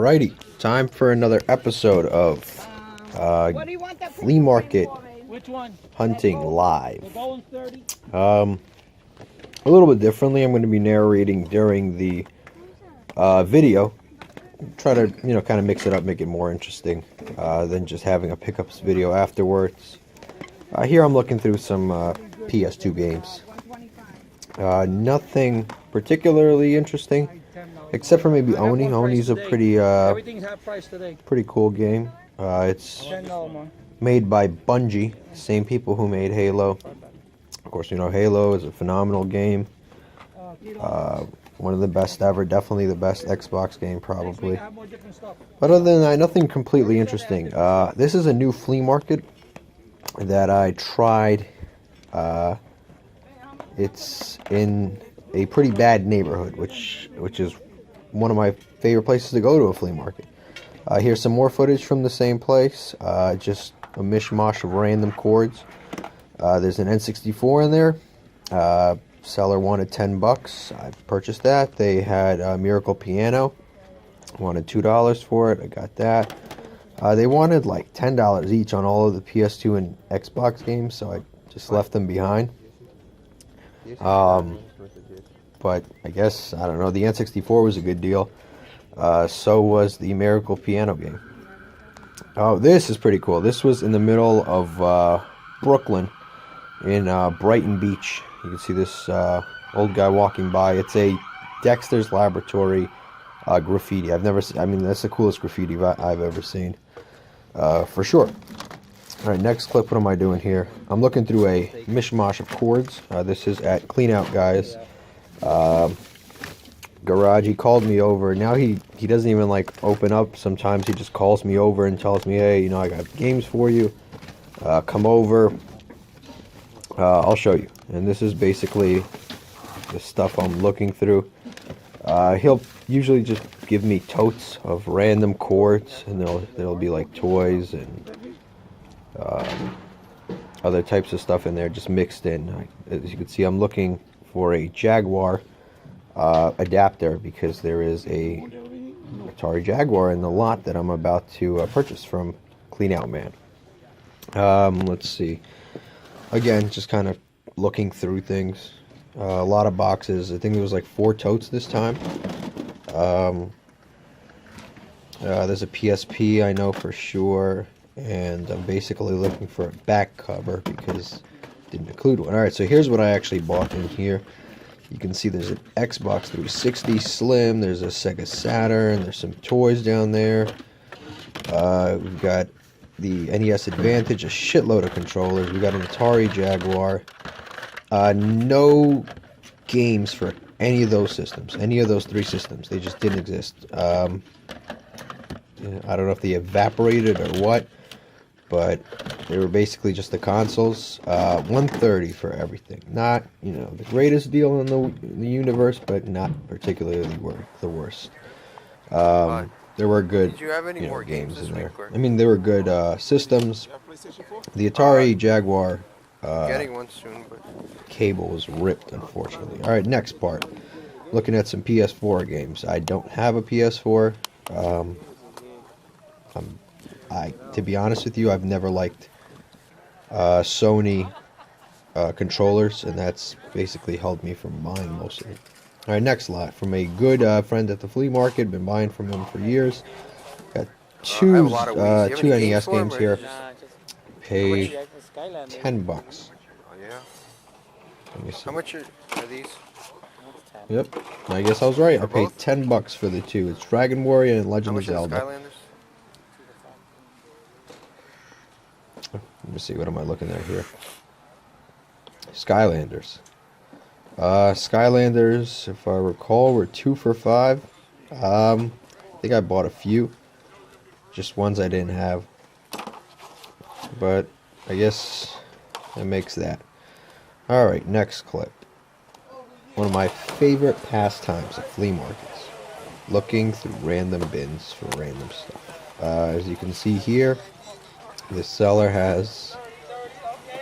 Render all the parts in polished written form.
Alrighty, time for another episode of Flea Market Hunting Live. A little bit differently, I'm going to be narrating during the video. Try to, kind of mix it up, make it more interesting than just having a pickups video afterwards. Here I'm looking through some PS2 games. Nothing particularly interesting, except for maybe Oni. Oni's a pretty cool game. It's made by Bungie, same people who made Halo. Of course, Halo is a phenomenal game. One of the best ever, definitely the best Xbox game, probably. But other than that, nothing completely interesting. This is a new flea market that I tried. It's in a pretty bad neighborhood, which is one of my favorite places to go to a flea market. Here's some more footage from the same place. Just a mishmash of random cords. There's an N64 in there. Seller wanted $10. I purchased that. They had a Miracle Piano. Wanted $2 for it. I got that. They wanted like $10 each on all of the PS2 and Xbox games, so I just left them behind. But I guess, I don't know, the N64 was a good deal. So was the Miracle Piano game. Oh, this is pretty cool. This was in the middle of Brooklyn in Brighton Beach. You can see this old guy walking by. It's a Dexter's Laboratory graffiti. I've never seen, that's the coolest graffiti I've ever seen. For sure. Alright, next clip, what am I doing here? I'm looking through a mishmash of cords. This is at Clean Out Guys. Garage. He called me over. Now he doesn't even open up. Sometimes he just calls me over and tells me, hey, I got games for you. Come over. I'll show you. And this is basically the stuff I'm looking through. He'll usually just give me totes of random cords, and there'll be like toys and other types of stuff in there, just mixed in. As you can see, I'm looking for a Jaguar adapter because there is a Atari Jaguar in the lot that I'm about to purchase from Clean Out Man. Let's see. Again, just kind of looking through things. A lot of boxes. I think there was like 4 totes this time. There's a PSP, I know for sure. And I'm basically looking for a back cover because it didn't include one. Alright, so here's what I actually bought in here. You can see there's an Xbox 360 Slim. There's a Sega Saturn. There's some toys down there. We've got the NES Advantage, a shitload of controllers. We got an Atari Jaguar. No games for any of those systems, any of those 3 systems. They just didn't exist. I don't know if they evaporated or what, but they were basically just the consoles. $130 for everything. Not, the greatest deal in the universe, but not particularly the worst. There were good, more games in there. There were good systems. The Atari Jaguar Getting one soon, but cable was ripped, unfortunately. Alright, next part. Looking at some PS4 games. I don't have a PS4. To be honest with you, I've never liked Sony controllers, and that's basically held me from buying most of it. Alright, next lot. From a good friend at the flea market. Been buying from him for years. Got two NES games here. Pay $10. Oh yeah. How much are these? Yep, I guess I was right. I paid $10 for the 2. It's Dragon Warrior and Legend of Zelda. Skylanders? Let me see, what am I looking at here? Skylanders. Skylanders, if I recall, were 2 for $5. I think I bought a few. Just ones I didn't have. But I guess that makes that. Alright, next clip. One of my favorite pastimes at flea markets. Looking through random bins for random stuff. As you can see here, the seller has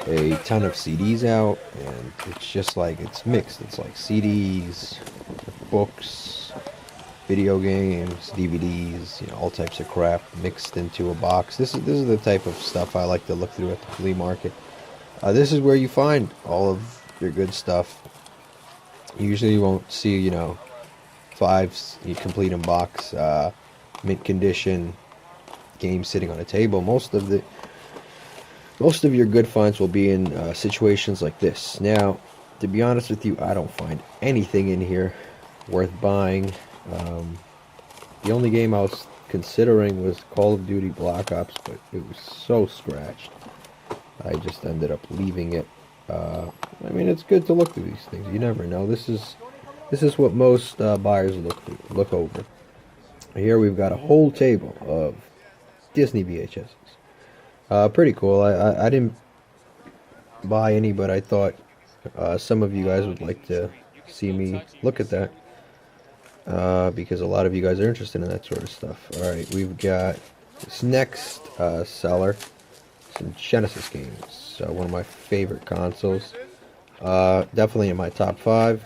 a ton of CDs out, and it's just like, it's mixed. It's like CDs, books, video games, DVDs, all types of crap mixed into a box. This is the type of stuff I like to look through at the flea market. This is where you find all of your good stuff. Usually you won't see, five complete in box, mint condition games sitting on a table. Most of your good finds will be in situations like this. Now, to be honest with you, I don't find anything in here worth buying. The only game I was considering was Call of Duty Black Ops, but it was so scratched. I just ended up leaving it. I mean, it's good to look through these things. You never know. This is what most buyers look over. Here we've got a whole table of Disney VHSs. Pretty cool. I didn't buy any, but I thought some of you guys would like to see me look at that. Because a lot of you guys are interested in that sort of stuff. Alright, we've got this next seller. Some Genesis games. So one of my favorite consoles. Definitely in my top 5.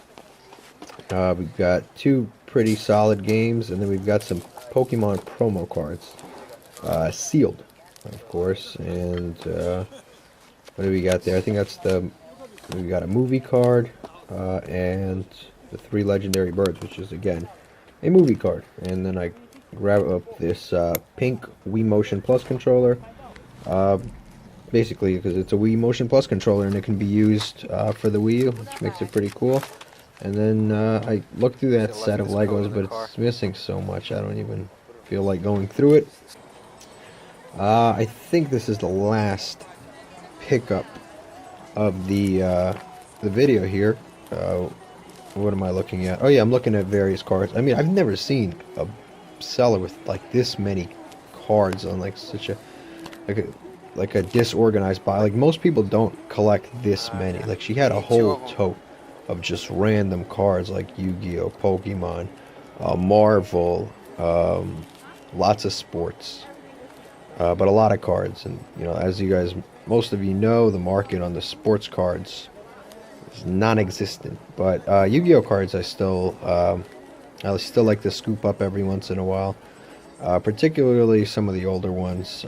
We've got 2 pretty solid games, and then we've got some Pokemon promo cards. Sealed, of course. And what do we got there? I think that's we got a movie card, and the 3 legendary birds, which is again a movie card. And then I grab up this pink Wii Motion Plus controller, basically because it's a Wii Motion Plus controller and it can be used for the Wii U, which makes it pretty cool. And then I looked through that set of Legos, but it's missing so much I don't even feel like going through it. I think this is the last pickup of the video here. What am I looking at? Oh yeah, I'm looking at various cards. I mean, I've never seen a seller with like this many cards on like such a like a disorganized buy. Like most people don't collect this many. Like she had a whole tote of just random cards like Yu-Gi-Oh, Pokemon, Marvel, lots of sports, but a lot of cards. And as you guys, most of you know, the market on the sports cards is non-existent. But Yu-Gi-Oh cards, I still like to scoop up every once in a while, particularly some of the older ones.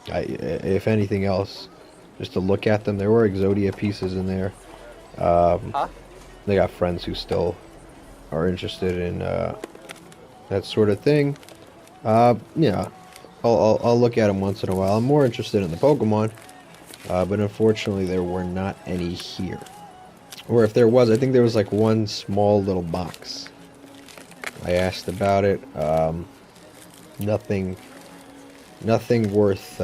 If anything else, just to look at them. There were Exodia pieces in there. They got friends who still are interested in that sort of thing. Yeah, I'll look at them once in a while. I'm more interested in the Pokemon, but unfortunately there were not any here. Or if there was, I think there was like one small little box. I asked about it. Nothing worth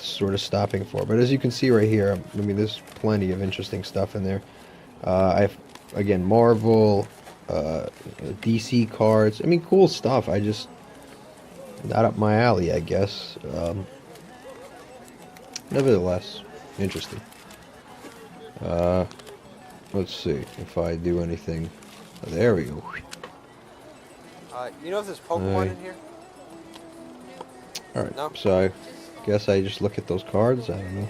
sort of stopping for. But as you can see right here, I mean, there's plenty of interesting stuff in there. I have, again, Marvel, DC cards. I mean, cool stuff. I just not up my alley, I guess. Nevertheless, interesting. Let's see if I do anything. Oh, there we go. You know if there's Pokemon in here? Alright, No. so I guess I just look at those cards. I don't know.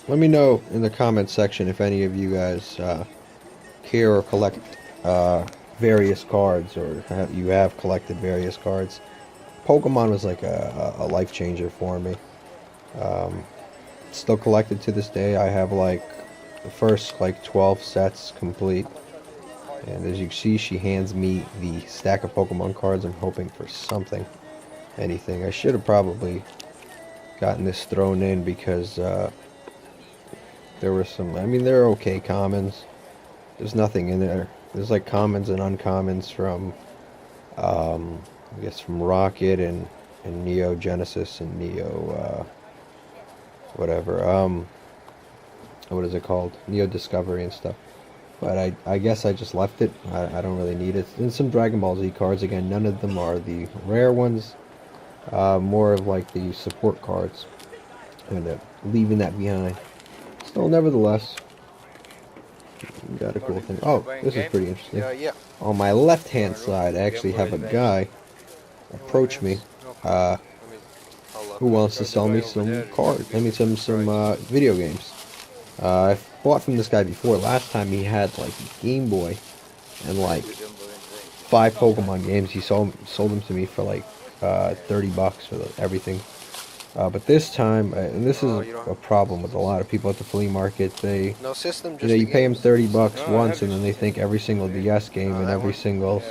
Let me know in the comments section if any of you guys care or collect various cards, or you have collected various cards. Pokemon was like a life changer for me. Still collected to this day. I have like the first like 12 sets complete. And as you see, she hands me the stack of Pokemon cards. I'm hoping for something, anything. I should have probably gotten this thrown in because there were some, I mean, they're okay commons. There's nothing in there. There's like commons and uncommons from, I guess from Rocket and Neo Genesis and Neo, whatever. What is it called? Neo Discovery and stuff. But I guess I just left it. I don't really need it. And some Dragon Ball Z cards. Again, none of them are the rare ones. More of like the support cards. And leaving that behind. Still, nevertheless, got a cool thing. Oh, this is pretty interesting. Yeah. On my left-hand side, I actually have a guy approach me who wants to sell me some cards. I mean, some video games. bought from this guy before. Last time he had like a Game Boy and like 5 Pokemon games. He sold them to me for like $30 for everything. But this time, and this is a problem with a lot of people at the flea market. They, No system, just you pay them games. $30 once, and then they think every single DS game and every single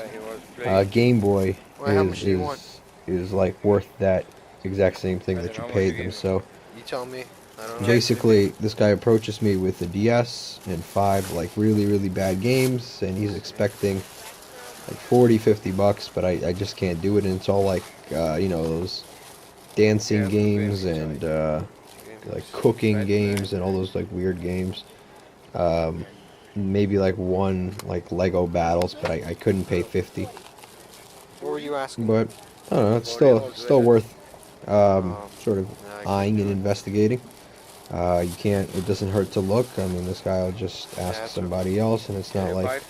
Game Boy Well, how much do you want? is like worth that exact same thing that you paid them. So You tell me. I don't know. basically, this guy approaches me with the DS and 5 like really bad games, and he's expecting like 40-50 bucks, but I just can't do it. And it's all like those dancing games and like cooking games and all those like weird games. Maybe like one like Lego battles, but I couldn't pay 50. What were you asking? But I don't know, it's still worth sort of eyeing and investigating. You can't. It doesn't hurt to look. I mean, this guy will just ask somebody else, and it's not like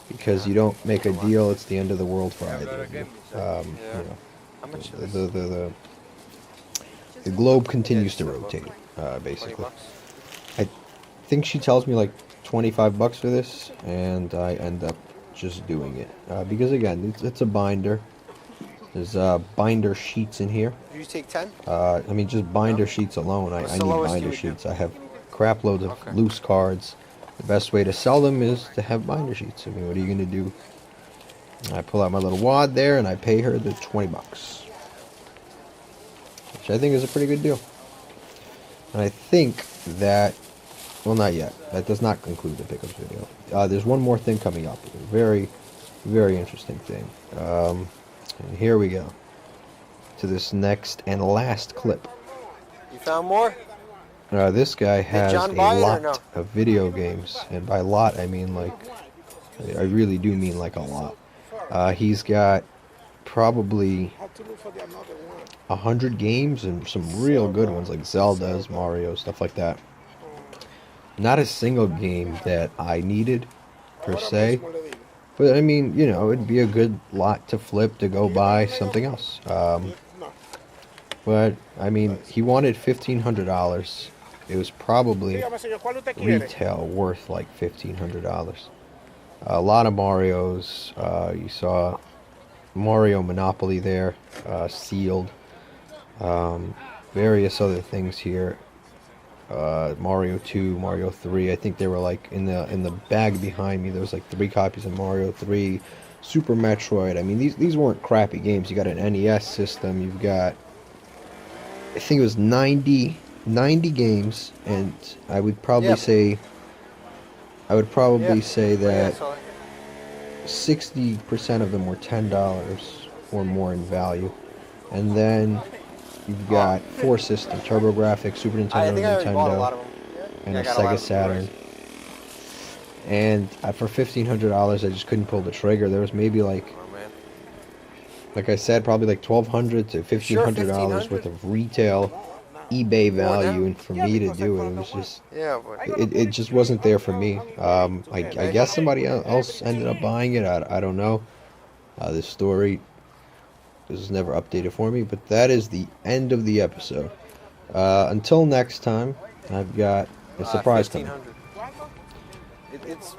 because you don't make a deal, it's the end of the world for either of you. How much is The globe continues to rotate, basically. I think she tells me like 25 bucks for this, and I end up just doing it because again, it's a binder. There's binder sheets in here. Did you take 10? I mean, just binder sheets alone. I need binder sheets. I have crap loads of loose cards. The best way to sell them is to have binder sheets. I mean, what are you going to do? I pull out my little wad there, and I pay her the 20 bucks. Which I think is a pretty good deal. And I think that, well, not yet. That does not conclude the pickups video. There's one more thing coming up. A very interesting thing. And here we go. To this next and last clip. You found more? This guy has John a buy it or lot no? of video games. And by lot, I mean like, I really do mean like a lot. He's got probably 100 games and some real good ones like Zelda's, Mario, stuff like that. Not a single game that I needed per se, but I mean, it'd be a good lot to flip to go buy something else. But I mean, he wanted $1,500. It was probably retail worth like $1,500. A lot of Marios. You saw Mario Monopoly there, sealed. Various other things here. Mario 2, Mario 3. I think they were like in the bag behind me. There was like 3 copies of Mario 3, Super Metroid. I mean, these weren't crappy games. You got an NES system. You've got, I think it was 90 games, and I would probably say that 60% of them were $10 or more in value. And then you've got 4 systems: TurboGrafx, Super Nintendo, Nintendo, and a Sega Saturn. And for $1,500, I just couldn't pull the trigger. There was maybe like I said, probably like $1,200 to $1,500 worth of retail eBay value, and for me to do it, it was just it just wasn't there for me. I guess somebody else ended up buying it. I don't know. This story was never updated for me, but that is the end of the episode. Until next time, I've got a surprise coming. It's